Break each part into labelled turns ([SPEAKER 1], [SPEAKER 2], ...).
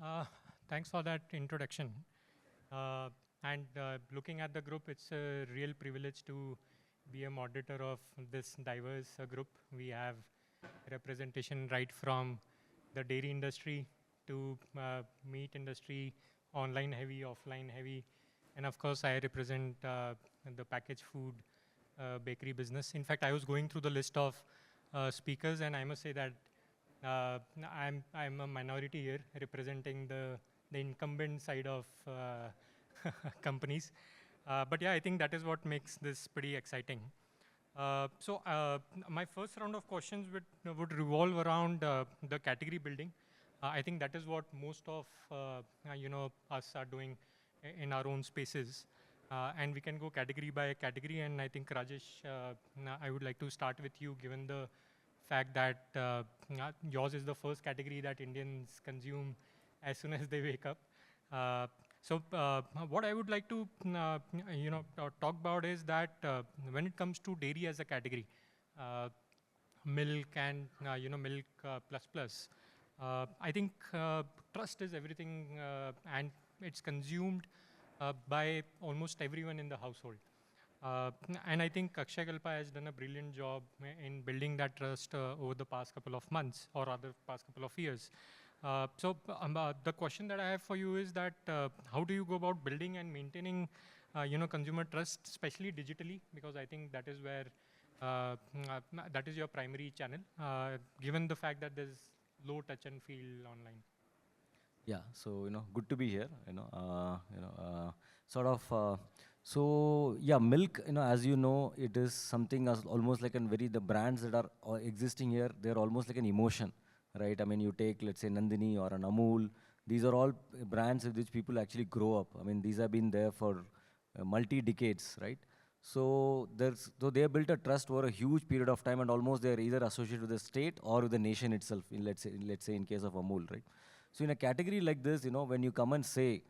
[SPEAKER 1] Uh, Thanks for that introduction. Looking at the group, it's a real privilege to be a moderator of this diverse group. We have representation right from the dairy industry to meat industry, online heavy, offline heavy. And of course, I represent the packaged food bakery business. In fact, I was going through the list of speakers, and I must say that uh, I'm a minority here, representing the incumbent side of companies. But yeah, I think that is what makes this pretty exciting. My first round of questions would revolve around the category building. I think that is what most of us are doing in our own spaces. And we can go category by category. And I think Rajesh, I would like to start with you, given the fact that yours is the first category that Indians consume as soon as they wake up. Uh, what I would like to talk about is that when it comes to dairy as a category, uh, milk and milk plus plus, I think trust is everything, and it's consumed by almost everyone in the household. And I think Akshayakalpa has done a brilliant job in building that trust over the past couple of months, or rather past couple of years. The question that I have for you is that how do you go about building and maintaining, consumer trust, especially digitally? Because I think that is where that is your primary channel, given the fact that there's low touch and feel online.
[SPEAKER 2] Yeah, so good to be here. Sort of. So yeah, milk. As you know, it is something as almost like a very the brands that are existing here. They're almost like an emotion, right? I mean, you take let's say Nandini or an Amul. These are all brands with which people actually grow up. I mean, these have been there for multi decades, right? So they have built a trust over a huge period of time, and almost they are either associated with the state or with the nation itself. Let's say in case of Amul, right? So in a category like this, when you come and say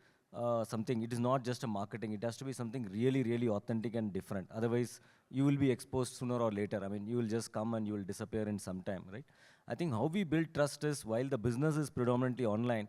[SPEAKER 2] something, it is not just a marketing. It has to be something really, really authentic and different. Otherwise, you will be exposed sooner or later. I mean, you will just come and you will disappear in some time, right? I think how we build trust is while the business is predominantly online,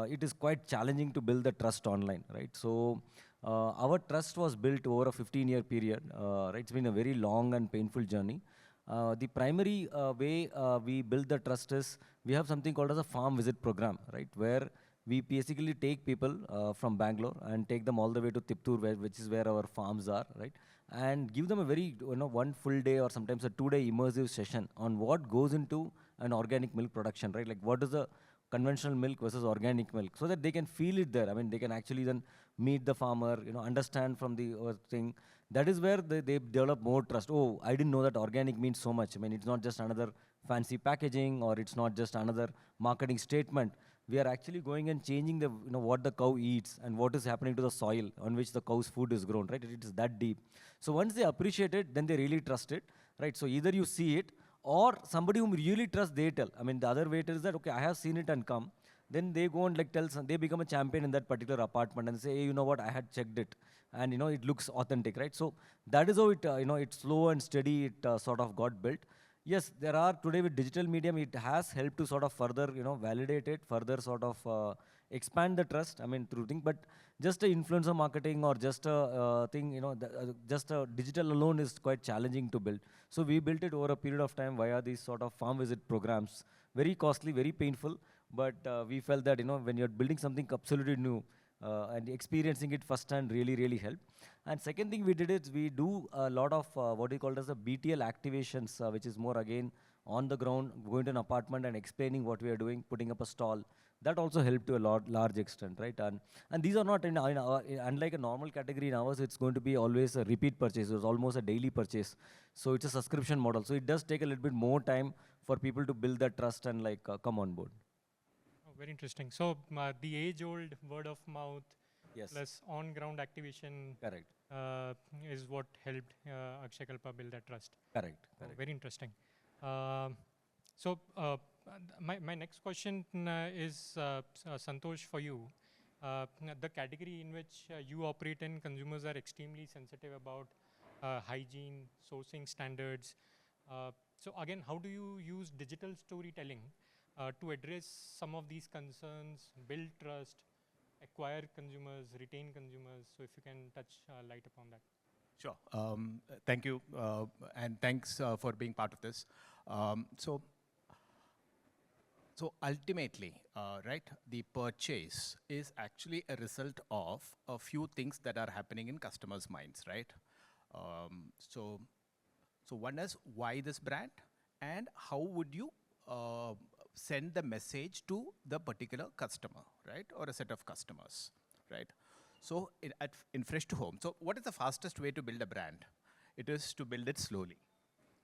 [SPEAKER 2] it is quite challenging to build the trust online, right? So our trust was built over a 15-year period. Right? It's been a very long and painful journey. The primary way we build the trust is we have something called as a farm visit program, right? Where we basically take people from Bangalore and take them all the way to Tiptur, which is where our farms are, right? And give them a very, one full day or sometimes a 2-day immersive session on what goes into an organic milk production, right? Like what is the conventional milk versus organic milk, so that they can feel it there. I mean, they can actually then meet the farmer, understand from the thing. That is where they develop more trust. Oh, I didn't know that organic means so much. I mean, it's not just another fancy packaging, or it's not just another marketing statement. We are actually going and changing the, what the cow eats and what is happening to the soil on which the cow's food is grown, right? It is that deep. So once they appreciate it, then they really trust it, right? So either you see it, or somebody whom really trust, they tell. I mean, the other way it is that, okay, I have seen it and come. Then they go and like tell some, they become a champion in that particular apartment and say, hey, you know what, I had checked it, and it looks authentic, right? So that is how it, it's slow and steady. It sort of got built. Yes, there are today with digital medium, it has helped to sort of further, validate it, further sort of expand the trust. I mean, through thing, but just a influencer marketing or just a thing, just a digital alone is quite challenging to build. So we built it over a period of time via these sort of farm visit programs. Very costly, very painful, but we felt that, when you're building something absolutely new, and experiencing it firsthand really, really helped. And second thing we did is we do a lot of what we call as the BTL activations, which is more again on the ground, going to an apartment and explaining what we are doing, putting up a stall. That also helped to a large extent, right? And these are not unlike a normal category in ours, it's going to be always a repeat purchase. It's almost a daily purchase. So it's a subscription model. So it does take a little bit more time for people to build that trust and like come on board.
[SPEAKER 1] Oh, very interesting. So the age-old word of mouth
[SPEAKER 2] Yes.
[SPEAKER 1] plus on-ground activation
[SPEAKER 2] Correct.
[SPEAKER 1] uh, is what helped Akshayakalpa build that trust.
[SPEAKER 2] Correct.
[SPEAKER 1] Oh,
[SPEAKER 2] Correct.
[SPEAKER 1] very interesting. Um, my next question is Santosh, for you. The category in which you operate in, consumers are extremely sensitive about hygiene, sourcing standards. So again, how do you use digital storytelling to address some of these concerns, build trust, acquire consumers, retain consumers? So if you can touch light upon that.
[SPEAKER 3] Sure. Thank you, and thanks for being part of this. So ultimately, right, the purchase is actually a result of a few things that are happening in customers' minds, right? So one is why this brand, and how would you send the message to the particular customer, right, or a set of customers, right? So in Fresh2Home, so what is the fastest way to build a brand? It is to build it slowly,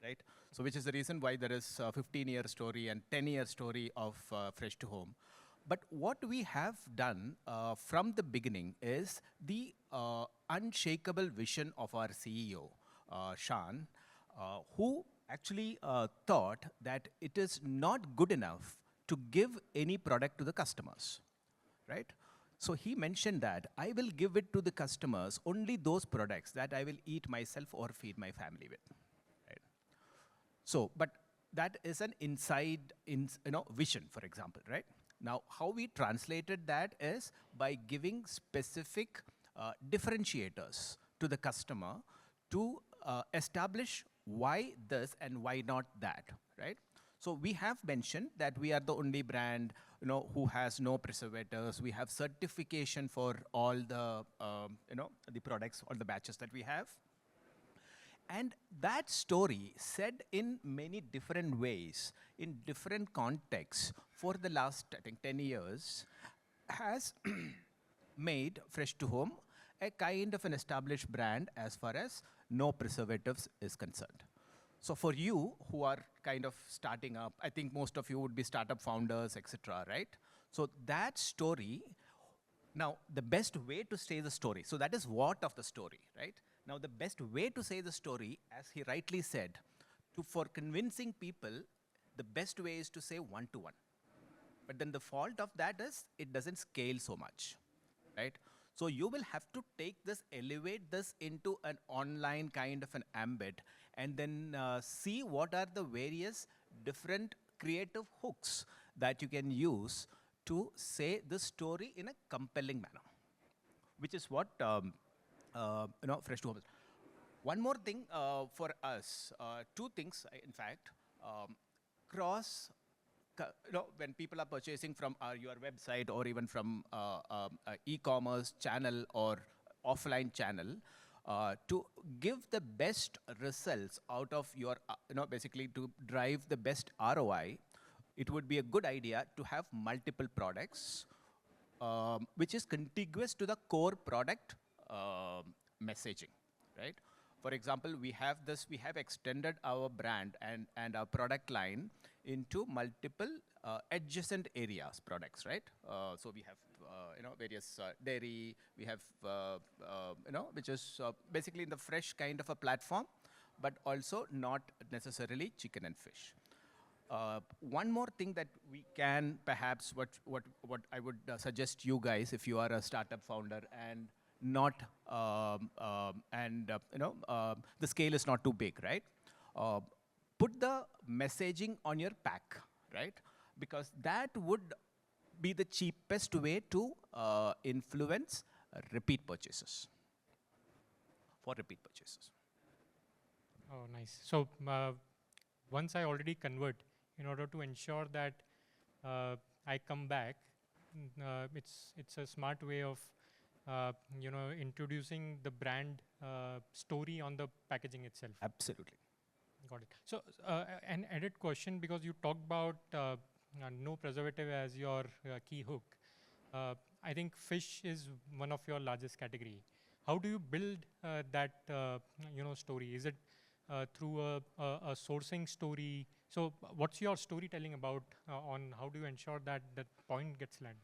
[SPEAKER 3] right? So which is the reason why there is a 15-year story and 10-year story of Fresh2Home. But what we have done from the beginning is the unshakable vision of our CEO, Shan, who actually thought that it is not good enough to give any product to the customers, right? So he mentioned that I will give it to the customers only those products that I will eat myself or feed my family with, right? So, but that is an inside, vision, for example, right? Now, how we translated that is by giving specific differentiators to the customer to establish why this and why not that, right? So we have mentioned that we are the only brand, who has no preservatives. We have certification for all the, the products, all the batches that we have. And that story, said in many different ways, in different contexts, for the last, I think, 10 years, has made Fresh2Home a kind of an established brand as far as no preservatives is concerned. So for you who are kind of starting up, I think most of you would be startup founders, etc., right? So that story, now the best way to say the story, so that is what of the story, right? Now the best way to say the story, as he rightly said, for convincing people, the best way is to say one-to-one. But then the fault of that is it doesn't scale so much, right? So you will have to take this, elevate this into an online kind of an ambit, and then see what are the various different creative hooks that you can use to say the story in a compelling manner, which is what Fresh2Home is. One more thing for us, two things, in fact, when people are purchasing from your website or even from e-commerce channel or offline channel, to give the best results out of your, basically to drive the best ROI, it would be a good idea to have multiple products, which is contiguous to the core product messaging, right? For example, we have extended our brand and our product line into multiple adjacent areas products, right? So we have, various dairy, we have, which is basically in the fresh kind of a platform, but also not necessarily chicken and fish. One more thing that we can perhaps, what I would suggest you guys, if you are a startup founder and not, the scale is not too big, right? Put the messaging on your pack, right? Because that would be the cheapest way to influence repeat purchases, for repeat purchases.
[SPEAKER 1] Oh, nice. So once I already convert, in order to ensure that I come back, it's a smart way of introducing the brand story on the packaging itself.
[SPEAKER 3] Absolutely.
[SPEAKER 1] Got it. So an added question, because you talked about no preservative as your key hook. I think fish is one of your largest category. How do you build that story? Is it through a sourcing story? So what's your storytelling about on how do you ensure that that point gets landed?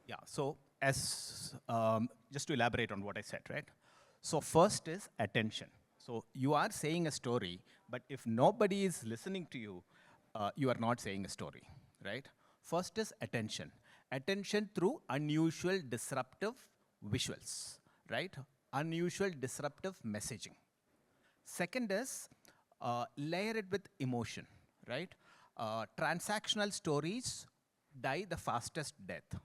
[SPEAKER 3] Yeah, so as, just to elaborate on what I said, right? So first is attention. So you are saying a story, but if nobody is listening to you, you are not saying a story, right? First is attention. Attention through unusual, disruptive visuals, right? Unusual, disruptive messaging. Second is layer it with emotion, right? Transactional stories die the fastest death.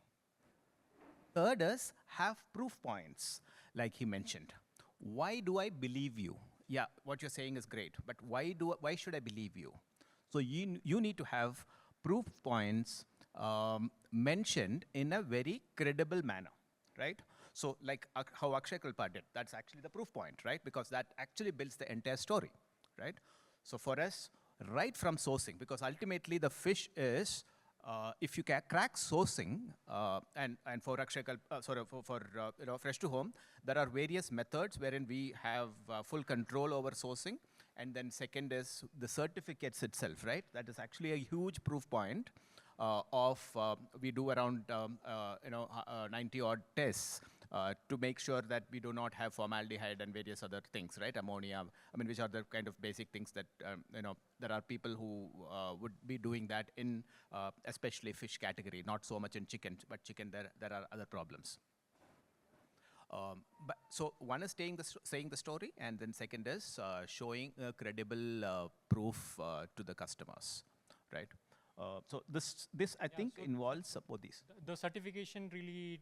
[SPEAKER 3] Third is have proof points, like he mentioned. Why do I believe you? Yeah, what you're saying is great, but why should I believe you? So you need to have proof points mentioned in a very credible manner, right? So like how Akshayakalpa did, that's actually the proof point, right? Because that actually builds the entire story, right? So for us, right from sourcing, because ultimately the fish is, if you crack sourcing, and for Akshayakalpa, FreshToHome, there are various methods wherein we have full control over sourcing. And then second is the certificates itself, right? That is actually a huge proof point we do around 90 odd tests to make sure that we do not have formaldehyde and various other things, right? Ammonia, I mean, which are the kind of basic things that, there are people who would be doing that in especially fish category, not so much in chicken, but chicken there are other problems. So one is saying the story, and then second is showing credible proof to the customers, right? So this I think so involves both these.
[SPEAKER 1] The certification really,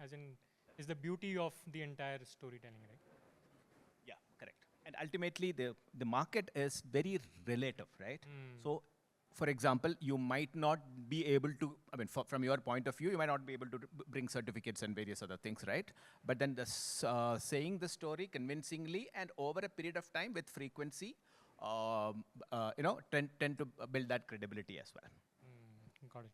[SPEAKER 1] as in, is the beauty of the entire storytelling, right?
[SPEAKER 3] Yeah, correct. And ultimately, the market is very relative, right? So, for example, you might not be able to, I mean, from your point of view, you might not be able to bring certificates and various other things, right? But then saying the story convincingly and over a period of time with frequency, tend to build that credibility as well.
[SPEAKER 1] Got it.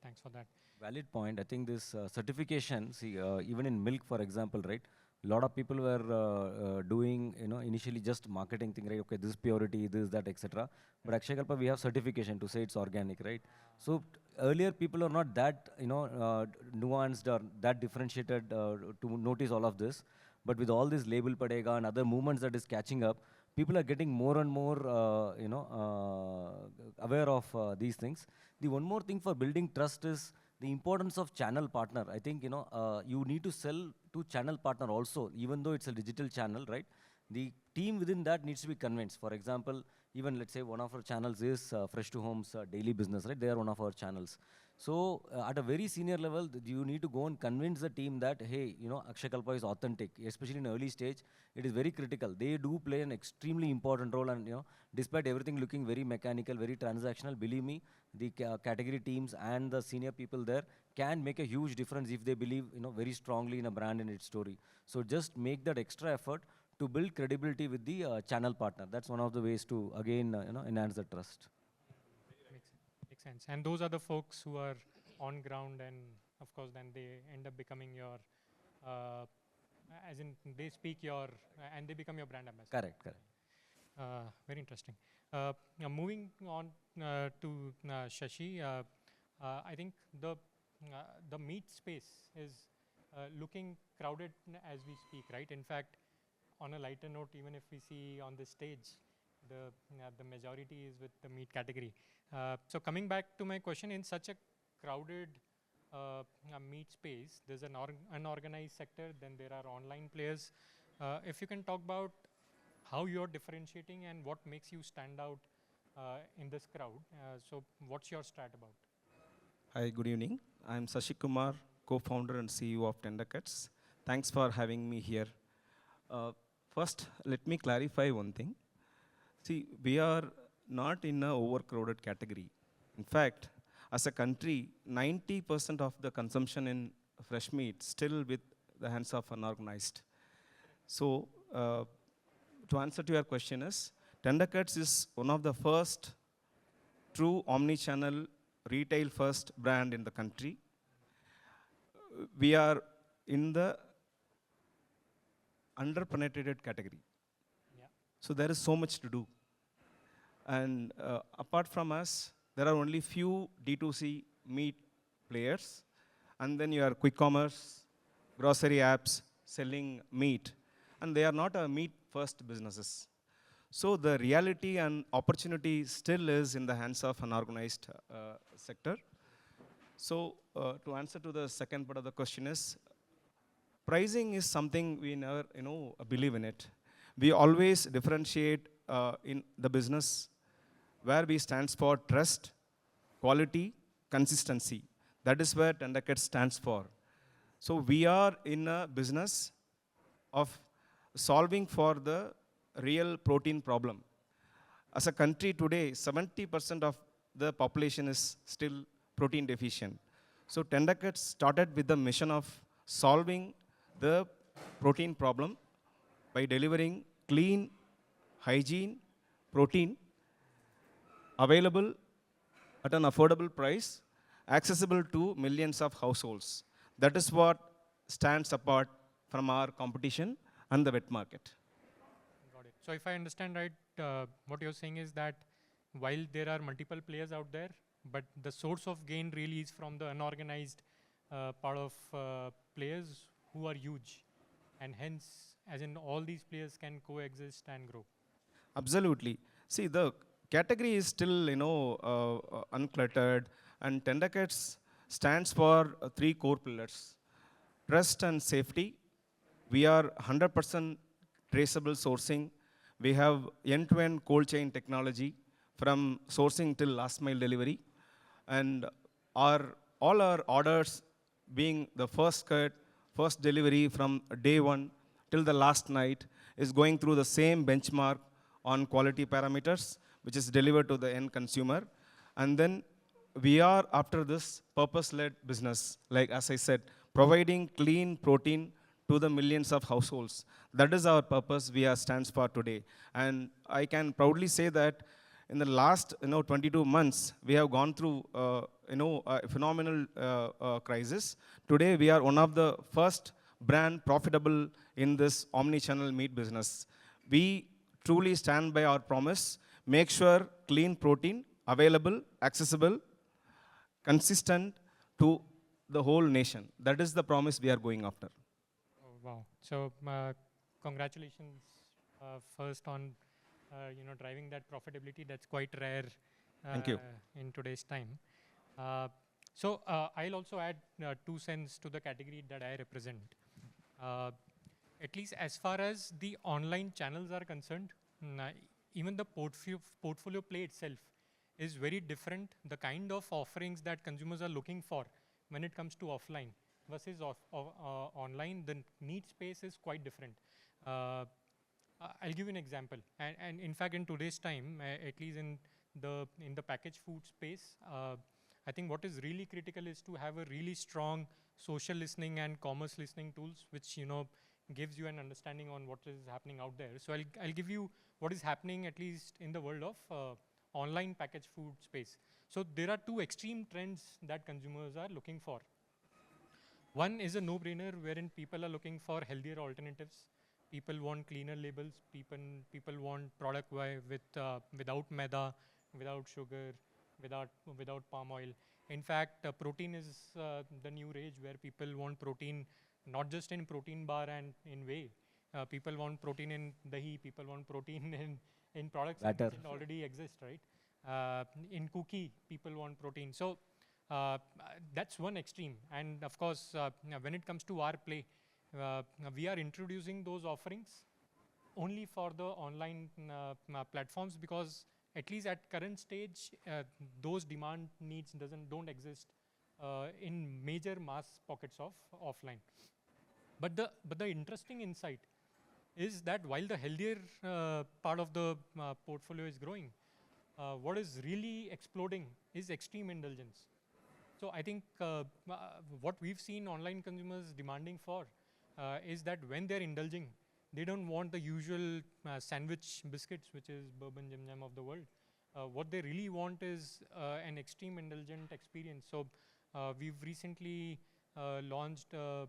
[SPEAKER 1] Thanks for that.
[SPEAKER 2] Valid point. I think this certification, see, even in milk, for example, right? A lot of people were doing, initially just marketing thing, right? Okay, this purity, this, that, etc. But Akshayakalpa, we have certification to say it's organic, right? So earlier people are not that, nuanced or that differentiated to notice all of this. But with all this label padega and other movements that is catching up, people are getting more and more, aware of these things. The one more thing for building trust is the importance of channel partner. I think, you need to sell to channel partner also, even though it's a digital channel, right? The team within that needs to be convinced. For example, even let's say one of our channels is FreshToHome's daily business, right? They are one of our channels. So at a very senior level, you need to go and convince the team that, hey, Akshayakalpa is authentic, especially in early stage. It is very critical. They do play an extremely important role, and despite everything looking very mechanical, very transactional, believe me, the category teams and the senior people there can make a huge difference if they believe, very strongly in a brand and its story. So just make that extra effort to build credibility with the channel partner. That's one of the ways to, again, enhance the trust.
[SPEAKER 1] Makes sense. And those are the folks who are on ground, and of course, then they end up becoming your, as in they speak your, and they become your brand ambassador.
[SPEAKER 2] Correct.
[SPEAKER 1] Very interesting. Now moving on to Shashi, I think the meat space is looking crowded as we speak, right? In fact, on a lighter note, even if we see on this stage, the majority is with the meat category. So coming back to my question, in such a crowded meat space, there's an unorganized sector, then there are online players. If you can talk about how you're differentiating and what makes you stand out in this crowd. So what's your strat about?
[SPEAKER 4] Hi, good evening. I'm Sasikumar, co-founder and CEO of TenderCuts. Thanks for having me here. First, let me clarify one thing. See, we are not in an overcrowded category. In fact, as a country, 90% of the consumption in fresh meat still with the hands of unorganized. So, to answer to your question is, TenderCuts is one of the first true omnichannel retail first brand in the country. We are in the under-penetrated category.
[SPEAKER 1] Yeah.
[SPEAKER 4] So there is so much to do. And apart from us, there are only few D2C meat players. And then you are quick commerce, grocery apps selling meat. And they are not a meat first businesses. So the reality and opportunity still is in the hands of unorganized sector. So to answer to the second part of the question is, pricing is something we never, believe in it. We always differentiate in the business where we stands for trust, quality, consistency. That is where TenderCuts stands for. So we are in a business of solving for the real protein problem. As a country today, 70% of the population is still protein deficient. So TenderCuts started with the mission of solving the protein problem by delivering clean, hygiene, protein available at an affordable price, accessible to millions of households. That is what stands apart from our competition and the wet market.
[SPEAKER 1] Got it. So if I understand right, what you're saying is that while there are multiple players out there, but the source of gain really is from the unorganized part of players who are huge, and hence, as in all these players can coexist and grow.
[SPEAKER 4] Absolutely. See, the category is still, uncluttered, and TenderCuts stands for three core pillars: trust and safety. We are 100% traceable sourcing. We have end-to-end cold chain technology from sourcing till last mile delivery, and all our orders being the first cut, first delivery from day one till the last night is going through the same benchmark on quality parameters, which is delivered to the end consumer. And then we are after this purpose-led business, like as I said, providing clean protein to the millions of households. That is our purpose we are stands for today. And I can proudly say that in the last 22 months, we have gone through a phenomenal crisis. Today, we are one of the first brand profitable in this omni-channel meat business. We truly stand by our promise, make sure clean protein available, accessible, consistent to the whole nation. That is the promise we are going after.
[SPEAKER 1] Oh, wow. So congratulations first on driving that profitability. That's quite rare
[SPEAKER 4] Thank you.
[SPEAKER 1] in today's time. So I'll also add 2 cents to the category that I represent. At least as far as the online channels are concerned, even the portfolio play itself is very different. The kind of offerings that consumers are looking for when it comes to offline versus online, the need space is quite different. I'll give you an example. And in fact, in today's time, at least in the packaged food space, I think what is really critical is to have a really strong social listening and commerce listening tools, which gives you an understanding on what is happening out there. So I'll give you what is happening at least in the world of online packaged food space. So there are 2 extreme trends that consumers are looking for. One is a no-brainer wherein people are looking for healthier alternatives. People want cleaner labels. People want product without maida, without sugar, without palm oil. In fact, protein is the new rage where people want protein not just in protein bar and in whey. People want protein in dahi. People want protein in products that already exist, right? In cookie, people want protein. So that's one extreme. And of course, when it comes to our play, we are introducing those offerings only for the online platforms, because at least at current stage, those demand needs don't exist in major mass pockets of offline. But the interesting insight is that while the healthier part of the portfolio is growing, what is really exploding is extreme indulgence. So I think what we've seen online consumers demanding for is that when they're indulging, they don't want the usual sandwich biscuits, which is bourbon jam jam of the world. What they really want is an extreme indulgent experience. So we've recently launched a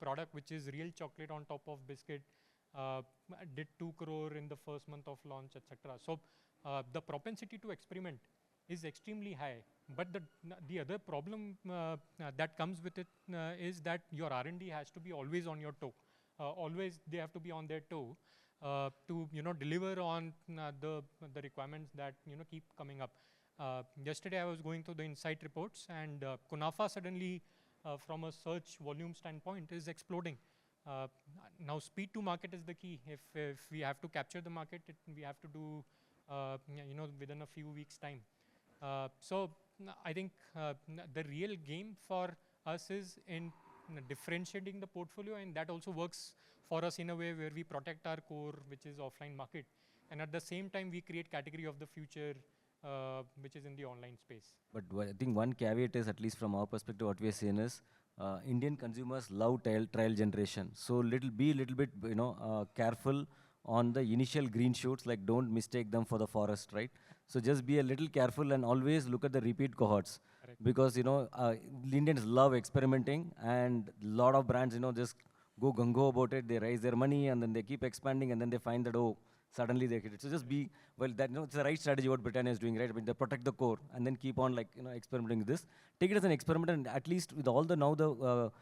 [SPEAKER 1] product which is real chocolate on top of biscuit, did 2 crore in the first month of launch, etc. So the propensity to experiment is extremely high. But the other problem that comes with it is that your R&D has to be always on your toe. Always they have to be on their toe to deliver on the requirements that keep coming up. Yesterday I was going through the insight reports, and Kunafa suddenly from a search volume standpoint is exploding. Now speed to market is the key. If we have to capture the market, we have to do within a few weeks' time. So I think the real game for us is in differentiating the portfolio, and that also works for us in a way where we protect our core, which is offline market, and at the same time we create category of the future, which is in the online space.
[SPEAKER 2] But I think one caveat is, at least from our perspective, what we are seeing is Indian consumers love trial generation. So be a little bit, careful on the initial green shoots. Like, don't mistake them for the forest, right? So just be a little careful and always look at the repeat cohorts.
[SPEAKER 1] Correct.
[SPEAKER 2] Because Indians love experimenting, and a lot of brands just go gung-ho about it. They raise their money and then they keep expanding, and then they find that, oh, suddenly they hit it. So just be, well, that, it's the right strategy what Britannia is doing, right? I mean, they protect the core and then keep on, like, experimenting with this. Take it as an experiment, and at least with all the now the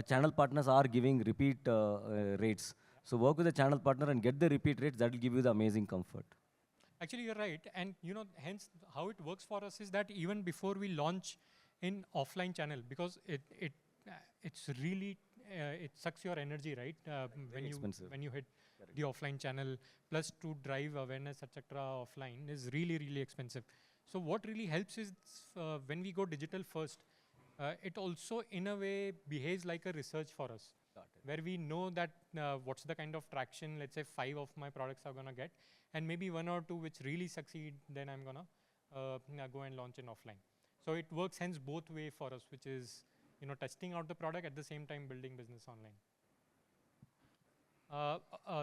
[SPEAKER 2] channel partners are giving repeat rates. So work with the channel partner and get the repeat rates. That will give you the amazing comfort.
[SPEAKER 1] Actually, you're right. And hence how it works for us is that even before we launch in offline channel, because it's really, it sucks your energy, right? When you hit the offline channel, plus to drive awareness, etc. offline is really, really expensive. So what really helps is when we go digital first, it also in a way behaves like a research for us, where we know that what's the kind of traction, let's say 5 of my products are gonna get, and maybe 1 or 2 which really succeed, then I'm gonna go and launch in offline. So it works hence both way for us, which is testing out the product at the same time building business online.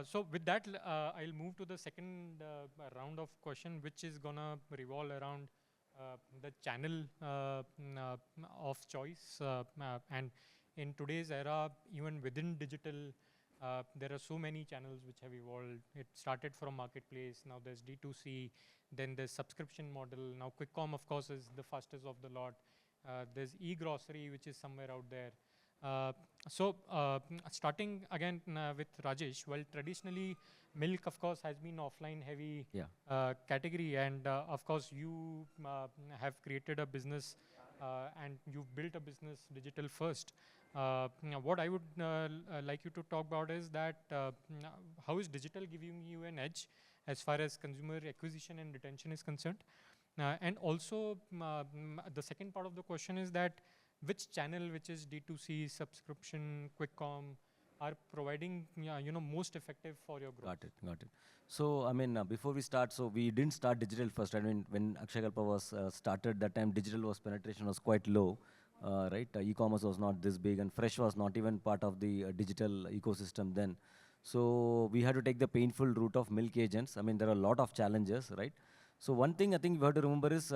[SPEAKER 1] So with that, I'll move to the second round of question, which is gonna revolve around the channel of choice. And in today's era, even within digital, there are so many channels which have evolved. It started from marketplace, now there's D2C, then there's subscription model. Now quick-com, of course, is the fastest of the lot. There's e-grocery, which is somewhere out there. So starting again with Rajesh, well, traditionally milk, of course, has been offline heavy category, and of course you have created a business and you've built a business digital first. What I would like you to talk about is that how is digital giving you an edge as far as consumer acquisition and retention is concerned? And also the second part of the question is that which channel, which is D2C, subscription, quick-com, are providing most effective for your growth?
[SPEAKER 2] Got it. So I mean, before we start, so we didn't start digital first. I mean, when Akshayakalpa was started, that time digital penetration was quite low, right? E-commerce was not this big, and Fresh was not even part of the digital ecosystem then. So we had to take the painful route of milk agents. I mean, there are a lot of challenges, right? So one thing I think we have to remember is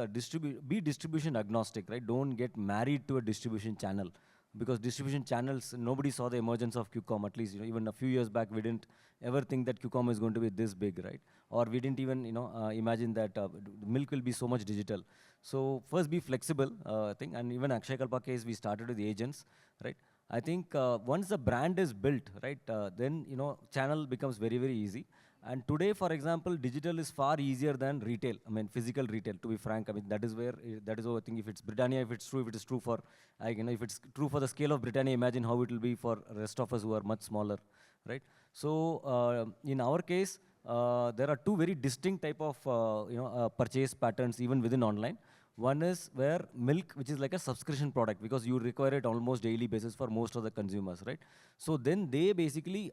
[SPEAKER 2] be distribution agnostic, right? Don't get married to a distribution channel, because distribution channels, nobody saw the emergence of Q-com. At least even a few years back, we didn't ever think that Q-com is going to be this big, right? Or we didn't even imagine that milk will be so much digital. So first, be flexible, I think, and even Akshayakalpa case, we started with the agents, right? I think once the brand is built, right, then channel becomes very, very easy. And today, for example, digital is far easier than retail. I mean, physical retail, to be frank. I mean, that is where I think if it's Britannia, if it is true for, if it's true for the scale of Britannia, imagine how it will be for rest of us who are much smaller, right? So in our case, there are 2 very distinct type of, purchase patterns even within online. One is where milk, which is like a subscription product, because you require it almost daily basis for most of the consumers, right? So then they basically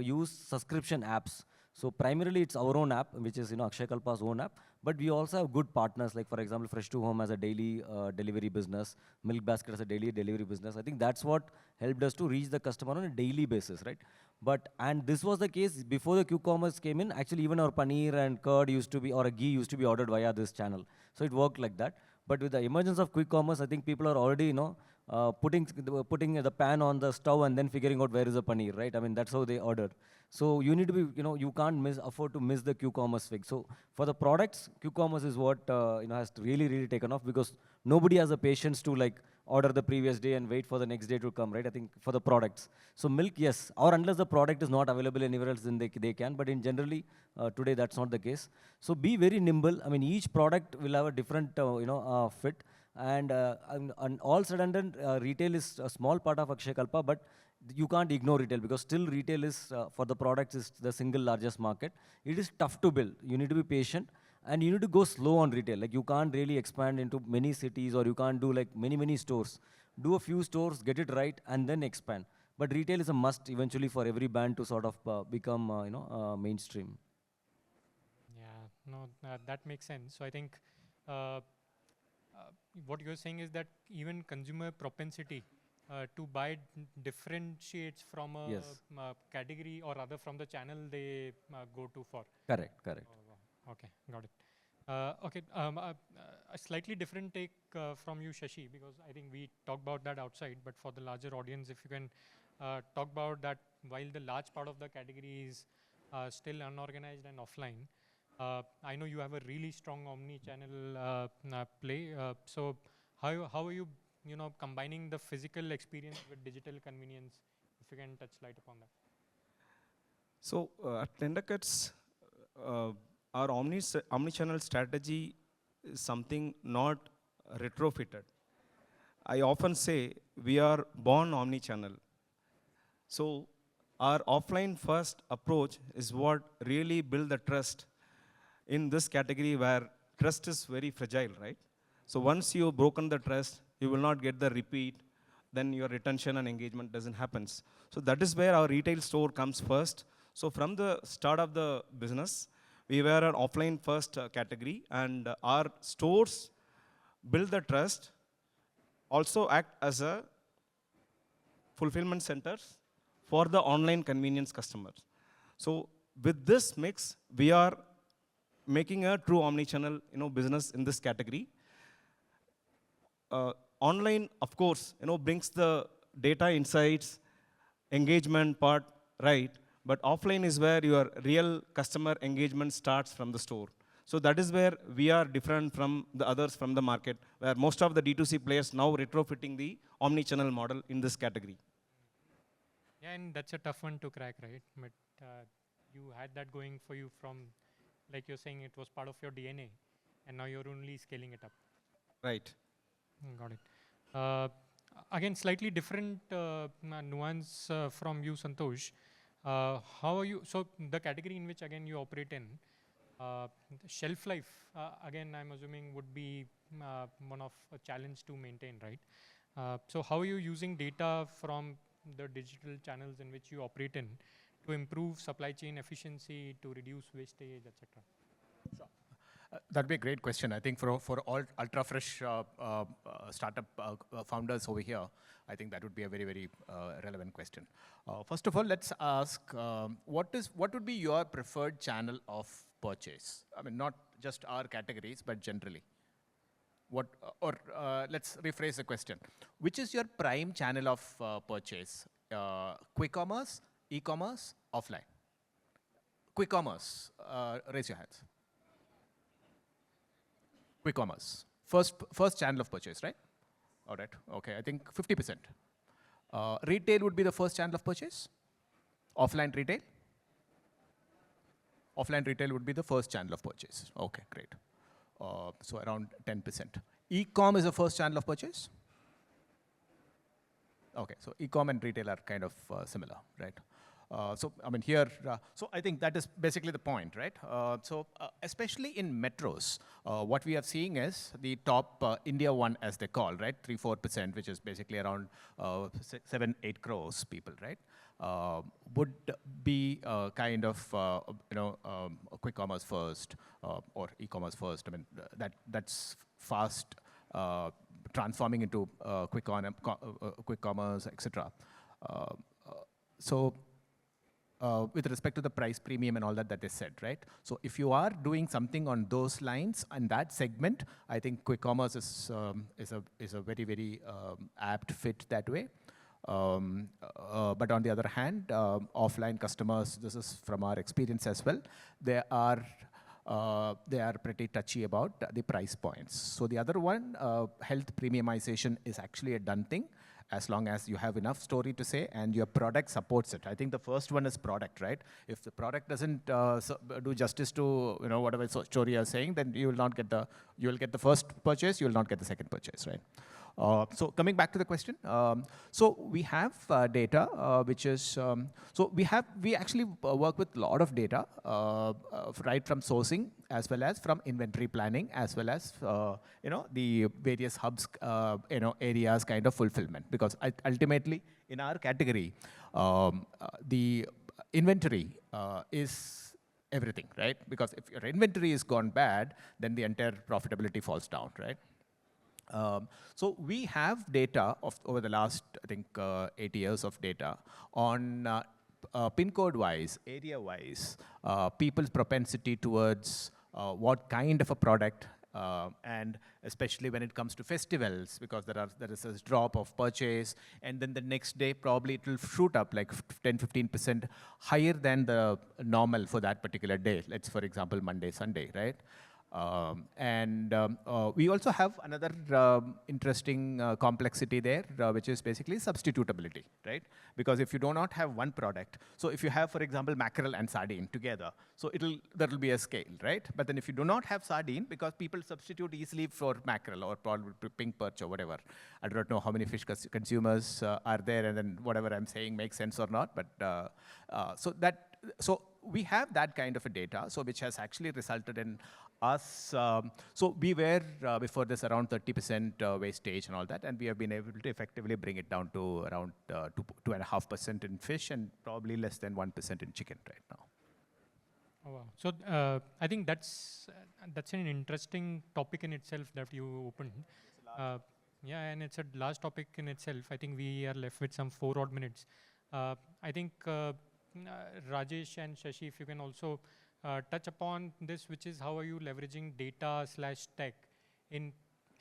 [SPEAKER 2] use subscription apps. So primarily it's our own app, which is Akshayakalpa's own app, but we also have good partners, like for example, FreshToHome has a daily delivery business, Milk Basket has a daily delivery business. I think that's what helped us to reach the customer on a daily basis, right? And this was the case before the Q-commerce came in. Actually, even our paneer and curd used to be, or a ghee used to be ordered via this channel. So it worked like that. But with the emergence of quick commerce, I think people are already, putting the pan on the stove and then figuring out where is the paneer, right? I mean, that's how they order. So you need to be, you can't afford to miss the Q-commerce fix. So for the products, Q-commerce is what has really, really taken off, because nobody has the patience to like order the previous day and wait for the next day to come, right? I think for the products. So milk, yes, or unless the product is not available anywhere else, then they can. But in generally, today that's not the case. So be very nimble. I mean, each product will have a different, fit. And all said and done, retail is a small part of Akshayakalpa, but you can't ignore retail, because still retail is, for the products, is the single largest market. It is tough to build. You need to be patient. And you need to go slow on retail. Like you can't really expand into many cities, or you can't do like many stores. Do a few stores, get it right, and then expand. But retail is a must eventually for every brand to sort of become mainstream.
[SPEAKER 1] Yeah, no, that makes sense. So I think uh, what you're saying is that even consumer propensity to buy differentiates from a
[SPEAKER 2] Yes.
[SPEAKER 1] category, or rather from the channel they go to for.
[SPEAKER 2] Correct, correct.
[SPEAKER 1] Oh, wow. Okay, got it. Okay, a slightly different take from you, Shashi, because I think we talked about that outside, but for the larger audience, if you can talk about that, while the large part of the category is still unorganized and offline, I know you have a really strong omni-channel play. So how are you, combining the physical experience with digital convenience? If you can touch light upon that.
[SPEAKER 4] So at TenderCuts, uh, our omni-channel strategy is something not retrofitted. I often say we are born omni-channel. So our offline first approach is what really build the trust in this category where trust is very fragile, right? So once you've broken the trust, you will not get the repeat, then your retention and engagement doesn't happen. So that is where our retail store comes first. So from the start of the business, we were an offline first category, and our stores build the trust, also act as a fulfillment centers for the online convenience customers. So with this mix, we are making a true omni-channel business in this category. Online, of course, brings the data insights, engagement part, right? But offline is where your real customer engagement starts from the store. So that is where we are different from the others from the market, where most of the D2C players now retrofitting the omni-channel model in this category.
[SPEAKER 1] Yeah, and that's a tough one to crack, right? But you had that going for you from, like you're saying, it was part of your DNA, and now you're only scaling it up.
[SPEAKER 4] Right.
[SPEAKER 1] Got it. Again, slightly different nuance from you, Santosh. How are you? So the category in which again you operate in, the shelf life, again, I'm assuming would be one of a challenge to maintain, right? So how are you using data from the digital channels in which you operate in to improve supply chain efficiency, to reduce wastage, etc.?
[SPEAKER 3] That'd be a great question. I think for all ultra fresh startup founders over here, I think that would be a very, very relevant question. First of all, let's ask what would be your preferred channel of purchase? I mean, not just our categories, but generally. Let's rephrase the question. Which is your prime channel of purchase? Quick commerce, e-commerce, offline? Quick commerce, raise your hands. Quick commerce, first channel of purchase, right? All right, okay, I think 50%. Retail would be the first channel of purchase? Offline retail? Offline retail would be the first channel of purchase. Okay, great. So around 10%. E-com is the first channel of purchase? Okay, so e-com and retail are kind of similar, right? So I mean here, so I think that is basically the point, right? Especially in metros, what we are seeing is the top India one, as they call, right? 3-4%, which is basically around 7-8 crores people, right? Would be kind of quick commerce first or e-commerce first. I mean that's fast transforming into quick commerce, etc. With respect to the price premium and all that they said, right? So if you are doing something on those lines and that segment, I think quick commerce is a very, very apt fit that way. But on the other hand, offline customers, this is from our experience as well, they are pretty touchy about the price points. So the other one, health premiumization, is actually a done thing, as long as you have enough story to say and your product supports it. I think the first one is product, right? If the product doesn't do justice to whatever story you're saying, then you will not get you will get the first purchase, you will not get the second purchase, right? So coming back to the question, so we have data, which is, so we actually work with a lot of data, right from sourcing as well as from inventory planning, as well as, the various hubs, areas kind of fulfillment. Because ultimately, in our category, the inventory is everything, right? Because if your inventory is gone bad, then the entire profitability falls down, right? So we have data of over the last, I think, 8 years of data on pin code wise, area wise, people's propensity towards what kind of a product, and especially when it comes to festivals, because there is a drop of purchase, and then the next day probably it will shoot up like 10-15% higher than the normal for that particular day. Let's, for example, Monday, Sunday, right? We also have another interesting complexity there, which is basically substitutability, right? Because if you do not have one product, so if you have, for example, mackerel and sardine together, so that will be a scale, right? But then if you do not have sardine, because people substitute easily for mackerel or probably pink perch or whatever. I don't know how many fish consumers are there, and then whatever I'm saying makes sense or not, but so we have that kind of a data, so which has actually resulted in us, so we were before this around 30% wastage and all that, and we have been able to effectively bring it down to around 2.5% in fish and probably less than 1% in chicken right now.
[SPEAKER 1] Oh, wow. So I think that's an interesting topic in itself that you opened. Yeah, and it's a large topic in itself. I think we are left with some 4 odd minutes. I think Rajesh and Shashi, if you can also touch upon this, which is how are you leveraging data/tech in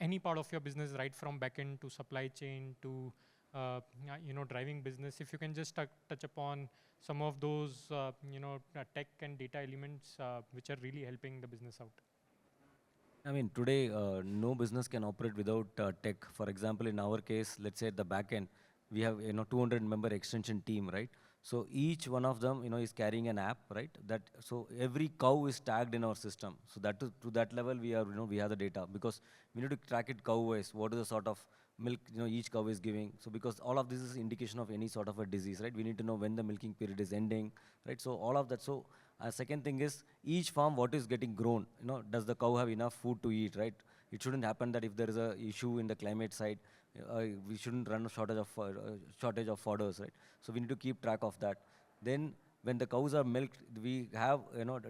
[SPEAKER 1] any part of your business, right from backend to supply chain to driving business. If you can just touch upon some of those tech and data elements which are really helping the business out.
[SPEAKER 2] I mean, today, no business can operate without tech. For example, in our case, let's say at the back end, we have 200-member extension team, right? So each one of them, is carrying an app, right? So every cow is tagged in our system. So to that level, we have the data, because we need to track it cow-wise. What is the sort of milk each cow is giving? So because all of this is indication of any sort of a disease, right? We need to know when the milking period is ending, right? So all of that. So second thing is each farm, what is getting grown? Does the cow have enough food to eat, right? It shouldn't happen that if there is a issue in the climate side, we shouldn't run a shortage of fodders, right? So we need to keep track of that. Then when the cows are milked, we have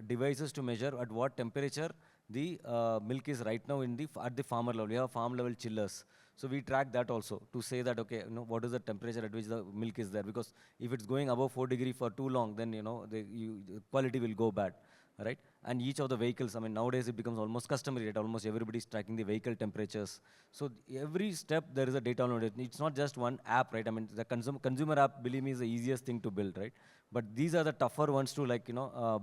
[SPEAKER 2] devices to measure at what temperature the milk is right now at the farmer level. We have farm level chillers. So we track that also to say that, okay, what is the temperature at which the milk is there? Because if it's going above 4 degrees for too long, then the quality will go bad, right? And each of the vehicles, I mean, nowadays it becomes almost customary, right? Almost everybody is tracking the vehicle temperatures. So every step there is a data on it. It's not just one app, right? I mean, the consumer app, believe me, is the easiest thing to build, right? But these are the tougher ones to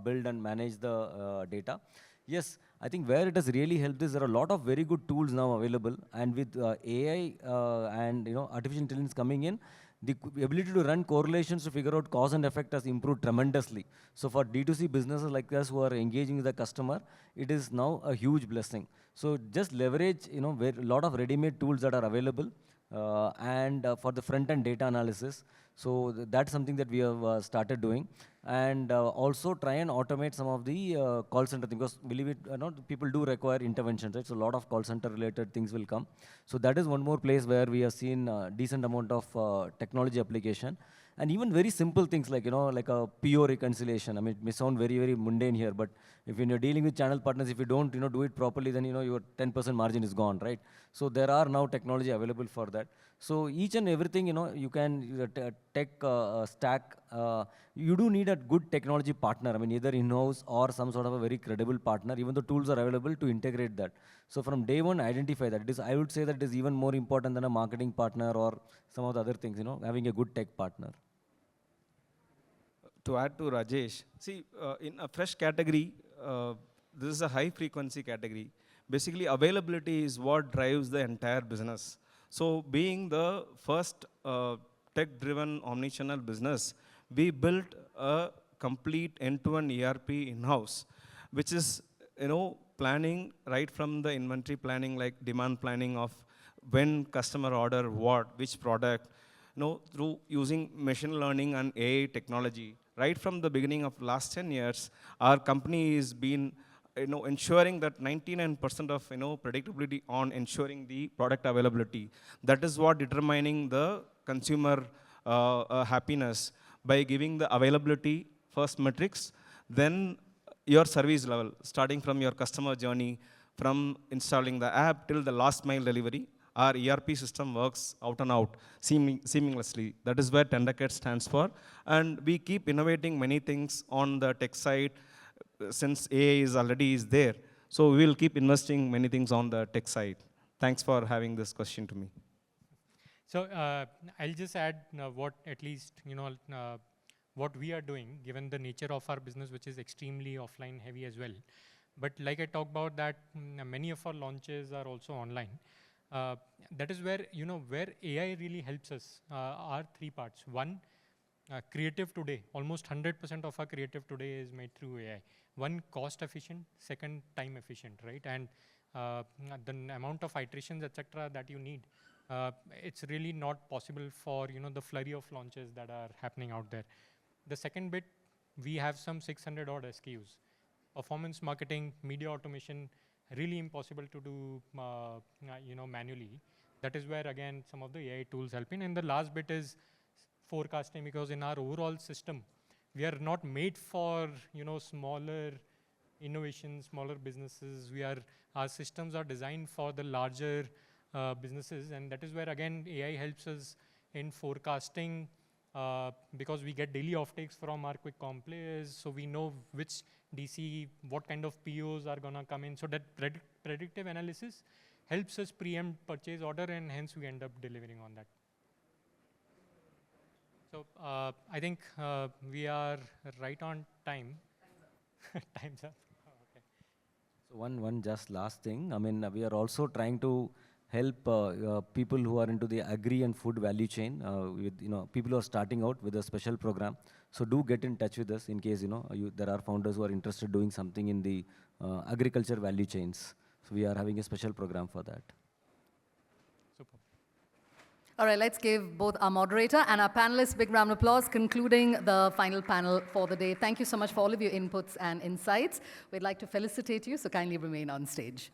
[SPEAKER 2] build and manage the data. Yes, I think where it has really helped is there are a lot of very good tools now available, and with AI and artificial intelligence coming in, the ability to run correlations to figure out cause and effect has improved tremendously. So for D2C businesses like us who are engaging with the customer, it is now a huge blessing. So just leverage, a lot of ready-made tools that are available, and for the front-end data analysis. So that's something that we have started doing. And also try and automate some of the call center things, because believe it or not, people do require interventions, right? So a lot of call center related things will come. So that is one more place where we have seen a decent amount of technology application. And even very simple things like, like a PO reconciliation. I mean, it may sound very, very mundane here, but when you're dealing with channel partners, if you don't, do it properly, then, your 10% margin is gone, right? So there are now technology available for that. So each and everything, you can tech stack. You do need a good technology partner. I mean, either in-house or some sort of a very credible partner, even though tools are available to integrate that. So from day one, identify that. I would say that it is even more important than a marketing partner or some of the other things, having a good tech partner.
[SPEAKER 4] To add to Rajesh, see, in a fresh category, this is a high frequency category. Basically, availability is what drives the entire business. So being the first tech-driven omnichannel business, we built a complete end-to-end ERP in-house, which is, planning right from the inventory planning, like demand planning of when customer order what, which product, through using machine learning and AI technology. Right from the beginning of last 10 years, our company has been ensuring that 99% of predictability on ensuring the product availability. That is what determining the consumer happiness by giving the availability first metrics, then your service level, starting from your customer journey, from installing the app till the last mile delivery. Our ERP system works out and out seamlessly. That is where TenderCuts stands for. And we keep innovating many things on the tech side since AI is already there. So we will keep investing many things on the tech side. Thanks for having this question to me.
[SPEAKER 1] So I'll just add what at least, what we are doing, given the nature of our business, which is extremely offline heavy as well. But like I talked about that, many of our launches are also online. That is where, where AI really helps us, are three parts. One, creative today, almost 100% of our creative today is made through AI. One, cost efficient, second, time efficient, right? And the amount of iterations, etc., that you need, it's really not possible for, the flurry of launches that are happening out there. The second bit, we have some 600 odd SKUs. Performance marketing, media automation, really impossible to do, manually. That is where, again, some of the AI tools help in. And the last bit is forecasting, because in our overall system, we are not made for, smaller innovations, smaller businesses. Our systems are designed for the larger businesses. And that is where, again, AI helps us in forecasting, because we get daily offtakes from our quick com players. So we know which DC, what kind of POs are going to come in. So that predictive analysis helps us preempt purchase order, and hence we end up delivering on that. So I think we are right on time. Time's up. Okay.
[SPEAKER 2] So one just last thing. I mean, we are also trying to help people who are into the agri and food value chain, with people who are starting out with a special program. So do get in touch with us in case there are founders who are interested in doing something in the agriculture value chains. So we are having a special program for that.
[SPEAKER 1] Super.
[SPEAKER 5] All right, let's give both our moderator and our panelists a big round of applause, concluding the final panel for the day. Thank you so much for all of your inputs and insights. We'd like to felicitate you, so kindly remain on stage.